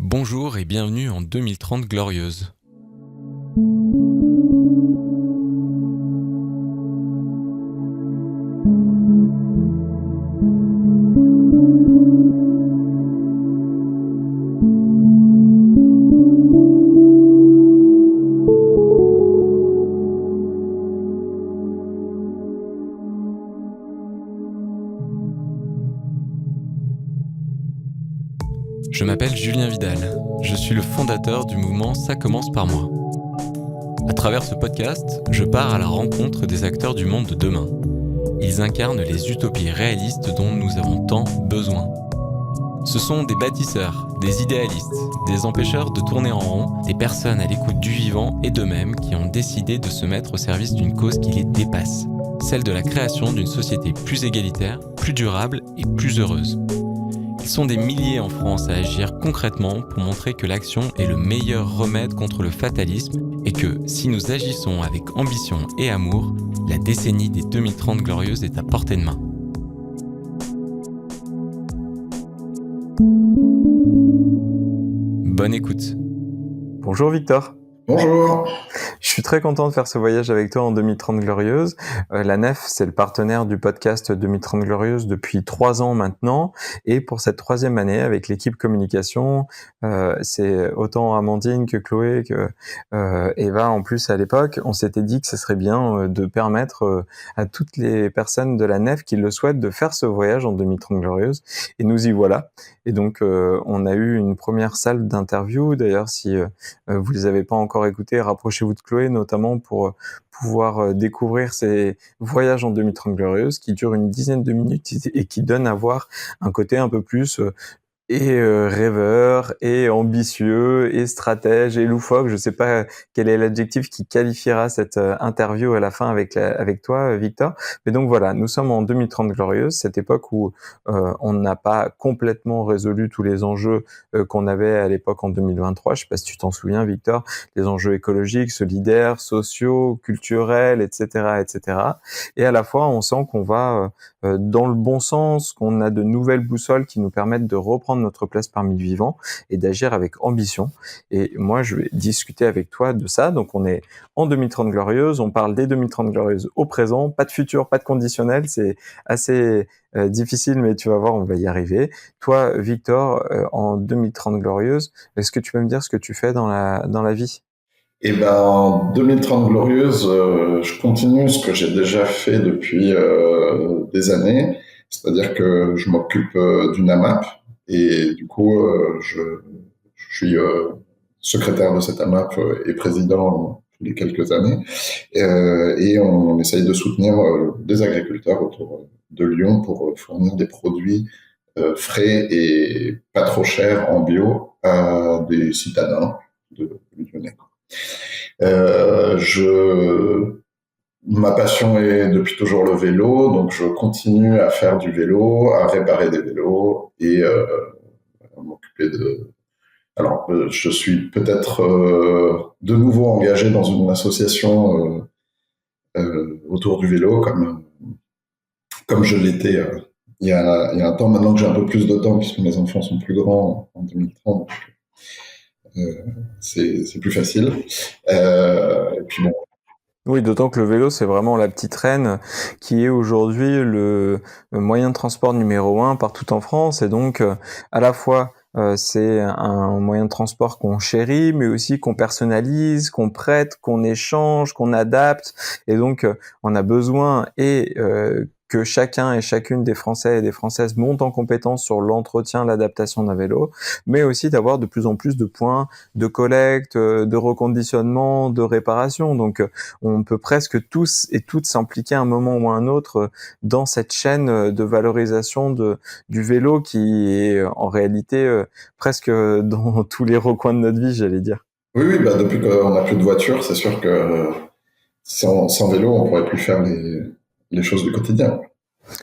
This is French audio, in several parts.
Bonjour et bienvenue en 2030 glorieuse. Je m'appelle Julien Vidal, je suis le fondateur du mouvement Ça commence par moi. À travers ce podcast, je pars à la rencontre des acteurs du monde de demain. Ils incarnent les utopies réalistes dont nous avons tant besoin. Ce sont des bâtisseurs, des idéalistes, des empêcheurs de tourner en rond, des personnes à l'écoute du vivant et d'eux-mêmes qui ont décidé de se mettre au service d'une cause qui les dépasse, celle de la création d'une société plus égalitaire, plus durable et plus heureuse. Ils sont des milliers en France à agir concrètement pour montrer que l'action est le meilleur remède contre le fatalisme et que, si nous agissons avec ambition et amour, la décennie des 2030 glorieuses est à portée de main. Bonne écoute. Bonjour Victor. Bonjour. Je suis très content de faire ce voyage avec toi en 2030 glorieuse. La Nef, c'est le partenaire du podcast 2030 glorieuse depuis 3 ans maintenant. Et pour cette 3e année, avec l'équipe communication, c'est autant Amandine que Chloé que Eva en plus à l'époque, on s'était dit que ce serait bien de permettre à toutes les personnes de la Nef qui le souhaitent de faire ce voyage en 2030 glorieuse. Et nous y voilà. Et donc, on a eu une première salle d'interview. D'ailleurs, si vous les avez pas encore écoutés, rapprochez-vous de Chloé, notamment pour pouvoir découvrir ces voyages en 2030 glorieuse qui durent une dizaine de minutes et qui donnent à voir un côté un peu plus rêveur, et ambitieux, et stratège, et loufoque. Je sais pas quel est l'adjectif qui qualifiera cette interview à la fin avec toi, Victor. Mais donc voilà, nous sommes en 2030 glorieuse, cette époque où on n'a pas complètement résolu tous les enjeux qu'on avait à l'époque en 2023. Je sais pas si tu t'en souviens, Victor, les enjeux écologiques, solidaires, sociaux, culturels, etc., etc. Et à la fois, on sent qu'on va dans le bon sens, qu'on a de nouvelles boussoles qui nous permettent de reprendre notre place parmi le vivant et d'agir avec ambition. Et moi, je vais discuter avec toi de ça. Donc, on est en 2030 glorieuse, on parle des 2030 glorieuses au présent, pas de futur, pas de conditionnel, c'est assez difficile, mais tu vas voir, on va y arriver. Toi, Victor, en 2030 glorieuse, est-ce que tu peux me dire ce que tu fais dans la vie ? Eh ben, en 2030 glorieuse, je continue ce que j'ai déjà fait depuis des années, c'est-à-dire que je m'occupe d'une AMAP et du coup, je suis secrétaire de cette AMAP et président tous les quelques années, et on essaye de soutenir des agriculteurs autour de Lyon pour fournir des produits frais et pas trop chers en bio à des citadins de Lyonnais. Ma passion est depuis toujours le vélo, donc je continue à faire du vélo, à réparer des vélos et à m'occuper de. Alors, je suis peut-être de nouveau engagé dans une association autour du vélo, comme je l'étais il y a un temps. Maintenant que j'ai un peu plus de temps, puisque mes enfants sont plus grands en 2030, c'est plus facile. Et puis bon. Oui, d'autant que le vélo, c'est vraiment la petite reine qui est aujourd'hui le moyen de transport numéro 1 partout en France. Et donc, à la fois, c'est un moyen de transport qu'on chérit, mais aussi qu'on personnalise, qu'on prête, qu'on échange, qu'on adapte. Et donc, on a besoin que chacun et chacune des Français et des Françaises montent en compétence sur l'entretien, l'adaptation d'un vélo, mais aussi d'avoir de plus en plus de points de collecte, de reconditionnement, de réparation. Donc, on peut presque tous et toutes s'impliquer à un moment ou à un autre dans cette chaîne de valorisation du vélo qui est en réalité presque dans tous les recoins de notre vie, j'allais dire. Oui, bah depuis qu'on n'a plus de voiture, c'est sûr que sans vélo, on pourrait plus faire les choses du quotidien.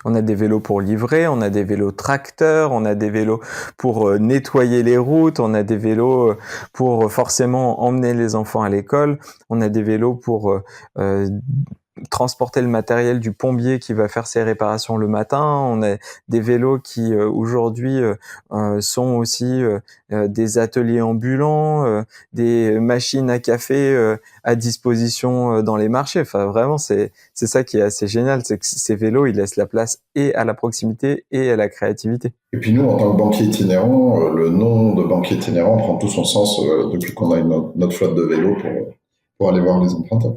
On a des vélos pour livrer, on a des vélos tracteurs, on a des vélos pour nettoyer les routes, on a des vélos pour forcément emmener les enfants à l'école, on a des vélos pour transporter le matériel du plombier qui va faire ses réparations le matin. On a des vélos qui aujourd'hui sont aussi des ateliers ambulants, des machines à café à disposition dans les marchés. Enfin, vraiment, c'est ça qui est assez génial, c'est que ces vélos, ils laissent la place et à la proximité et à la créativité. Et puis nous, en tant que banquier itinérant, le nom de banquier itinérant prend tout son sens depuis qu'on a notre flotte de vélos pour aller voir les emprunteurs.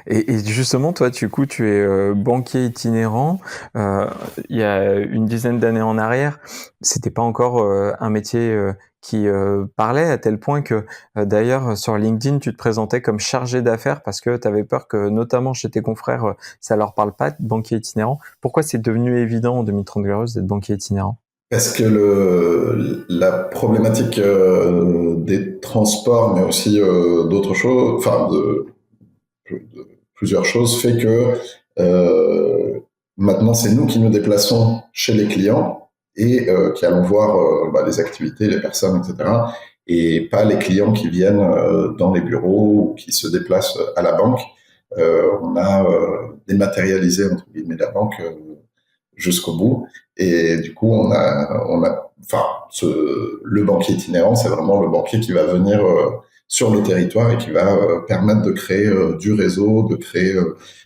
Et justement, toi, du coup, tu es banquier itinérant. Il y a une dizaine d'années en arrière, c'était pas encore un métier qui parlait à tel point que, d'ailleurs, sur LinkedIn, tu te présentais comme chargé d'affaires parce que tu avais peur que, notamment chez tes confrères, ça leur parle pas de banquier itinérant. Pourquoi c'est devenu évident en 2030 Glorieuse d'être banquier itinérant? Parce que la problématique des transports, mais aussi d'autres choses, enfin de plusieurs choses, fait que maintenant c'est nous qui nous déplaçons chez les clients et qui allons voir les activités, les personnes, etc. Et pas les clients qui viennent dans les bureaux ou qui se déplacent à la banque. On a dématérialisé entre guillemets la banque jusqu'au bout. Et du coup, le banquier itinérant, c'est vraiment le banquier qui va venir sur le territoire et qui va permettre de créer du réseau, de créer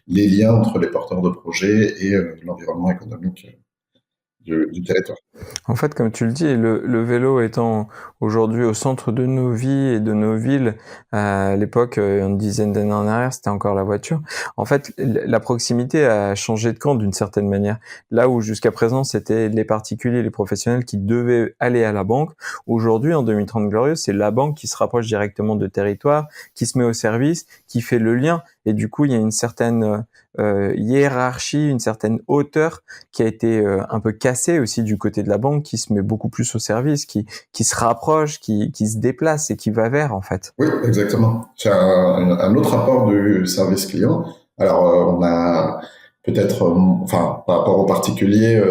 les liens entre les porteurs de projets et l'environnement économique du territoire. En fait, comme tu le dis, le vélo étant aujourd'hui au centre de nos vies et de nos villes, à l'époque, une dizaine d'années en arrière, c'était encore la voiture. En fait, la proximité a changé de camp d'une certaine manière. Là où jusqu'à présent, c'était les particuliers, les professionnels qui devaient aller à la banque, aujourd'hui, en 2030 Glorieuse, c'est la banque qui se rapproche directement de territoire, qui se met au service, qui fait le lien. Et du coup, il y a une certaine hiérarchie, une certaine hauteur qui a été un peu cassée aussi du côté de la banque, qui se met beaucoup plus au service, qui se rapproche, qui se déplace et qui va vers, en fait. Oui, exactement. C'est un autre rapport du service client. Alors, on a peut-être, par rapport aux particuliers,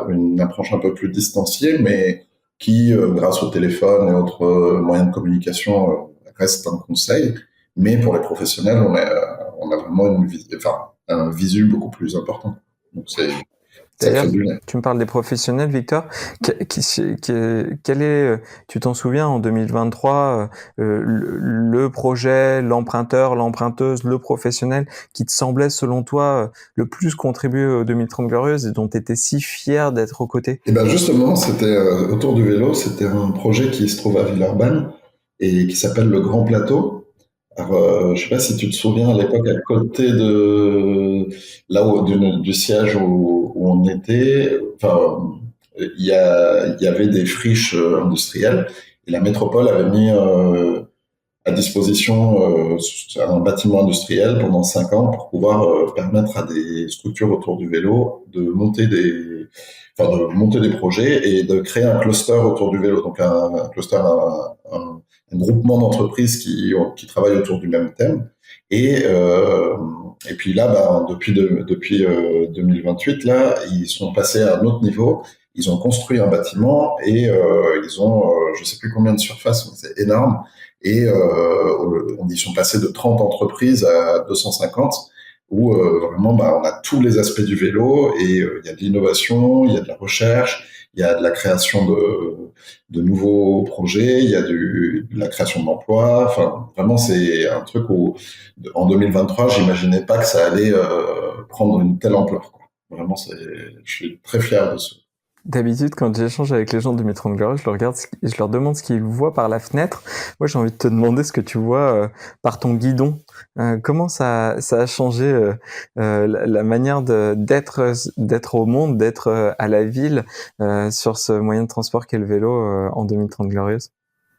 une approche un peu plus distanciée, mais qui, grâce au téléphone et autres moyens de communication, reste un conseil. Mais pour les professionnels, on a vraiment un visu beaucoup plus important. Donc, ça D'ailleurs, fait du lien. tu me parles des professionnels, Victor. Quel est, tu t'en souviens, en 2023, le projet, l'emprunteur, l'emprunteuse, le professionnel qui te semblait, selon toi, le plus contribuer aux 2030 Glorieuses et dont tu étais si fier d'être aux côtés? Et ben justement, c'était autour du vélo, c'était un projet qui se trouve à Villeurbanne et qui s'appelle le Grand Plateau. Alors, je sais pas si tu te souviens, à l'époque, à côté de là où du siège où on était, il y avait des friches industrielles et la métropole avait mis à disposition un bâtiment industriel pendant 5 ans pour pouvoir permettre à des structures autour du vélo de monter des projets et de créer un cluster autour du vélo. Donc un cluster, un groupement d'entreprises qui travaillent autour du même thème. Et puis là, depuis 2028, là, ils sont passés à un autre niveau. Ils ont construit un bâtiment et ils ont, je sais plus combien de surface, mais c'est énorme. Et ils sont passés de 30 entreprises à 250, où vraiment, on a tous les aspects du vélo et il y a de l'innovation, il y a de la recherche, il y a de la création de nouveaux projets, il y a de la création d'emplois. Enfin, vraiment, c'est un truc où, en 2023, j'imaginais pas que ça allait prendre une telle ampleur, quoi. Vraiment, je suis très fier de ce. D'habitude, quand j'échange avec les gens de Métro Glorieux, je leur demande ce qu'ils voient par la fenêtre. Moi, j'ai envie de te demander ce que tu vois par ton guidon. Comment ça a changé la manière d'être au monde, d'être à la ville sur ce moyen de transport qu'est le vélo en 2030 Glorieuse?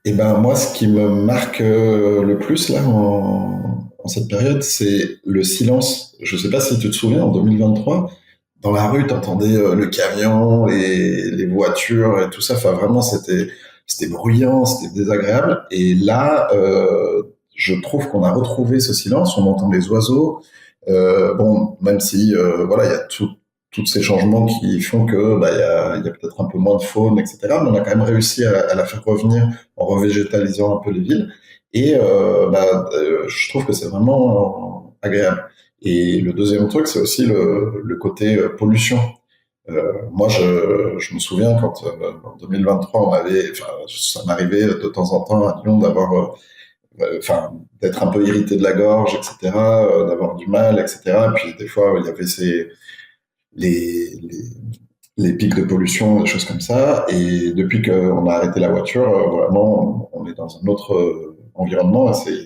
Et ben moi, ce qui me marque le plus là en cette période, c'est le silence. Je sais pas si tu te souviens, en 2023, dans la rue, t'entendais le camion, les voitures et tout ça. Enfin, vraiment, c'était bruyant, c'était désagréable. Et là, je trouve qu'on a retrouvé ce silence. On entend les oiseaux. Bon, même si voilà, il y a tous ces changements qui font que il y a peut-être un peu moins de faune, etc. Mais on a quand même réussi à la faire revenir en revégétalisant un peu les villes. Et je trouve que c'est vraiment agréable. Et le deuxième truc, c'est aussi le côté pollution. Moi, je me souviens quand en 2023, enfin, ça m'arrivait de temps en temps à Lyon d'avoir, enfin, d'être un peu irrité de la gorge, etc., d'avoir du mal, etc. Et puis des fois, il y avait les, les, les pics de pollution, des choses comme ça. Et depuis qu'on a arrêté la voiture, vraiment, on est dans un autre environnement. Et c'est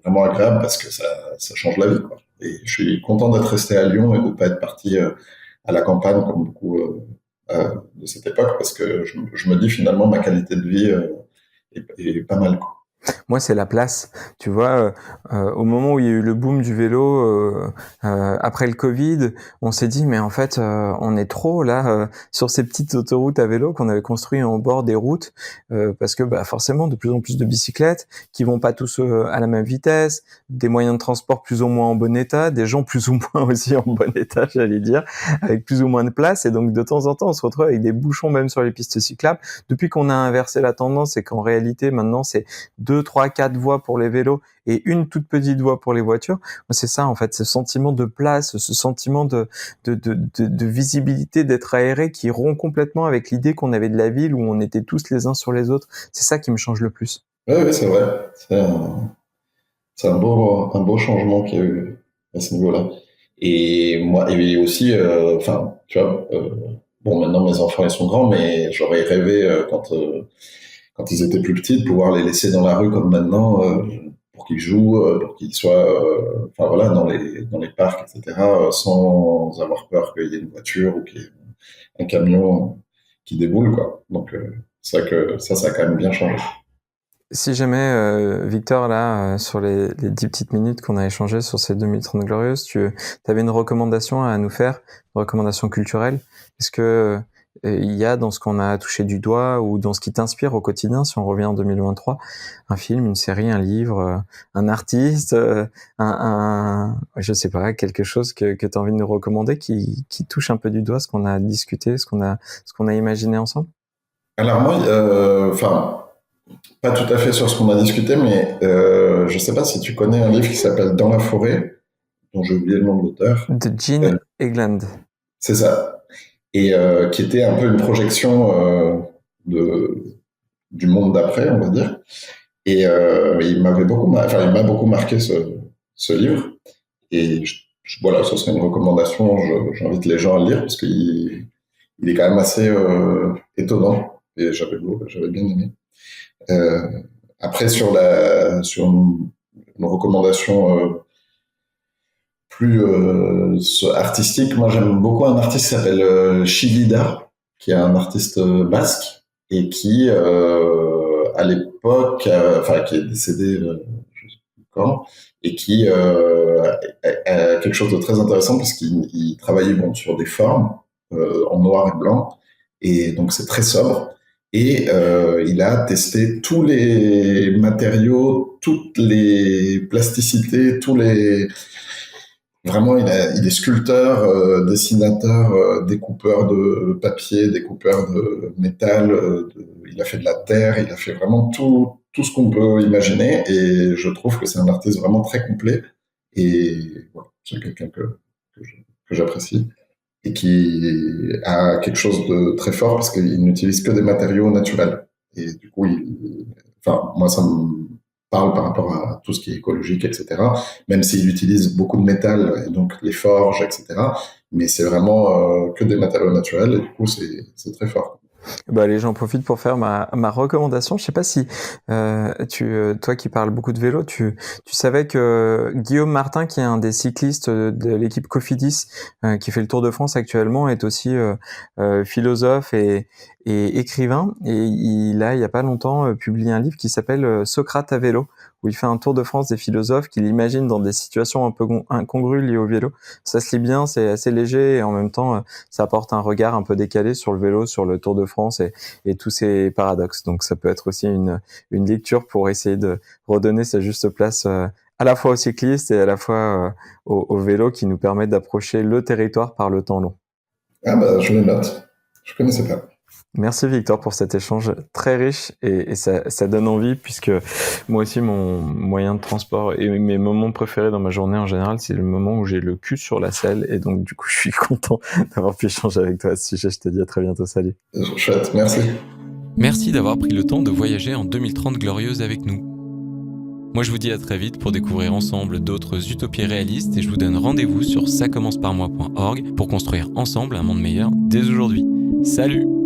vraiment agréable parce que ça change la vie, quoi. Et je suis content d'être resté à Lyon et de ne pas être parti à la campagne comme beaucoup de cette époque parce que je me dis finalement ma qualité de vie est pas mal, quoi. Moi, c'est la place. Tu vois, au moment où il y a eu le boom du vélo, après le Covid, on s'est dit, mais en fait, on est trop là sur ces petites autoroutes à vélo qu'on avait construites en bord des routes, parce que bah, forcément, de plus en plus de bicyclettes qui vont pas tous à la même vitesse, des moyens de transport plus ou moins en bon état, des gens plus ou moins aussi en bon état, j'allais dire, avec plus ou moins de place. Et donc, de temps en temps, on se retrouve avec des bouchons même sur les pistes cyclables. Depuis qu'on a inversé la tendance et qu'en réalité, maintenant, c'est 2, 3, 4 voies pour les vélos et une toute petite voie pour les voitures. C'est ça, en fait, ce sentiment de place, ce sentiment de visibilité, d'être aéré qui rompt complètement avec l'idée qu'on avait de la ville où on était tous les uns sur les autres. C'est ça qui me change le plus. Oui, oui, c'est vrai. C'est un beau changement qu'il y a eu à ce niveau-là. Et moi, et aussi, enfin, tu vois, bon, maintenant mes enfants ils sont grands, mais j'aurais rêvé quand ils étaient plus petits de pouvoir les laisser dans la rue comme maintenant pour qu'ils jouent, pour qu'ils soient, enfin voilà, dans les parcs, etc., sans avoir peur qu'il y ait une voiture ou qu'il y ait un camion qui déboule, quoi. Donc, c'est vrai que ça a quand même bien changé. Si jamais, Victor, là, sur les 10 petites minutes qu'on a échangées sur ces 2030 glorieuses, tu avais une recommandation à nous faire, une recommandation culturelle. Est-ce que il y a dans ce qu'on a touché du doigt ou dans ce qui t'inspire au quotidien, si on revient en 2023, un film, une série, un livre, un artiste, je sais pas, quelque chose que tu as envie de nous recommander qui touche un peu du doigt ce qu'on a discuté, ce qu'on a imaginé ensemble? Alors moi, enfin, pas tout à fait sur ce qu'on a discuté, mais je sais pas si tu connais un livre qui s'appelle Dans la forêt, dont j'ai oublié le nom de l'auteur. De Gene Euh, Egland. c'est ça. Et qui était un peu une projection de, du monde d'après, on va dire. Et enfin, il m'a beaucoup marqué ce livre. Et voilà, ce serait une recommandation. J'invite les gens à le lire parce qu'il est quand même assez étonnant. Et j'avais bien aimé. Euh, Après, sur une recommandation plus artistique, moi j'aime beaucoup un artiste qui s'appelle Chilida, qui est un artiste basque et qui, à l'époque, enfin qui est décédé, je sais plus quand, et qui a quelque chose de très intéressant parce qu'il travaillait bon, sur des formes en noir et blanc, et donc c'est très sobre. Et il a testé tous les matériaux, toutes les plasticités, Vraiment, il est sculpteur, dessinateur, découpeur de papier, découpeur de métal. Il a fait de la terre, il a fait vraiment tout ce qu'on peut imaginer. Et je trouve que c'est un artiste vraiment très complet. Et voilà, c'est quelqu'un que j'apprécie et qui a quelque chose de très fort parce qu'il n'utilise que des matériaux naturels. Et du coup, enfin, moi, ça me parle par rapport à tout ce qui est écologique, etc. Même s'il utilise beaucoup de métal, et donc les forges, etc. Mais c'est vraiment que des matériaux naturels, et du coup, c'est très fort. Bah allez, j'en profite pour faire ma recommandation. Je sais pas si toi qui parles beaucoup de vélo, tu savais que Guillaume Martin, qui est un des cyclistes de l'équipe Cofidis, qui fait le Tour de France actuellement, est aussi philosophe et écrivain. Et il y a pas longtemps, publié un livre qui s'appelle Socrate à vélo, où il fait un tour de France des philosophes qu'il imagine dans des situations un peu incongrues liées au vélo. Ça se lit bien, c'est assez léger et en même temps, ça apporte un regard un peu décalé sur le vélo, sur le Tour de France et tous ces paradoxes. Donc ça peut être aussi une lecture pour essayer de redonner sa juste place à la fois aux cyclistes et à la fois au vélo qui nous permet d'approcher le territoire par le temps long. Ah bah, je le note. Je connaissais pas. Merci Victor pour cet échange très riche et ça donne envie puisque moi aussi mon moyen de transport et mes moments préférés dans ma journée en général, c'est le moment où j'ai le cul sur la selle et donc du coup je suis content d'avoir pu échanger avec toi à ce sujet. Je te dis à très bientôt, salut. Chouette, merci. Merci d'avoir pris le temps de voyager en 2030 glorieuse avec nous. Moi je vous dis à très vite pour découvrir ensemble d'autres utopies réalistes et je vous donne rendez-vous sur ça commence par moi.org pour construire ensemble un monde meilleur dès aujourd'hui. Salut!